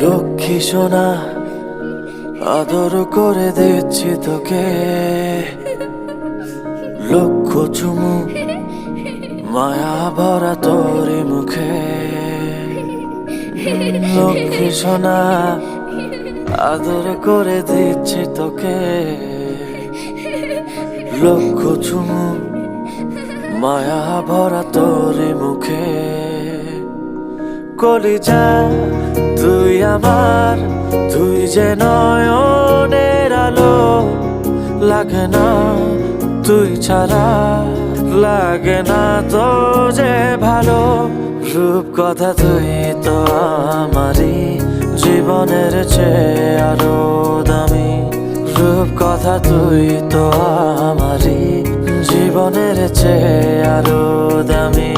লক্ষ্মী সোনা আদর করে দিচ্ছি তোকে, লক্ষ চুমু মায়া ভরা তোর মুখে। লক্ষ্মী সোনা আদর করে দিচ্ছি তোকে, লক্ষ চুমু মায়া ভরা তোর মুখে। কলিজা তুই আমার, তুই যে নয়নের আলো, লাগে না তুই ছাড়া, লাগে না তো যে ভালো। রূপ কথা তুই তো আমারই জীবনের চেয়ে আরো দামি, রূপ কথা তুই তো আমারই জীবনের চেয়ে আরো দামি।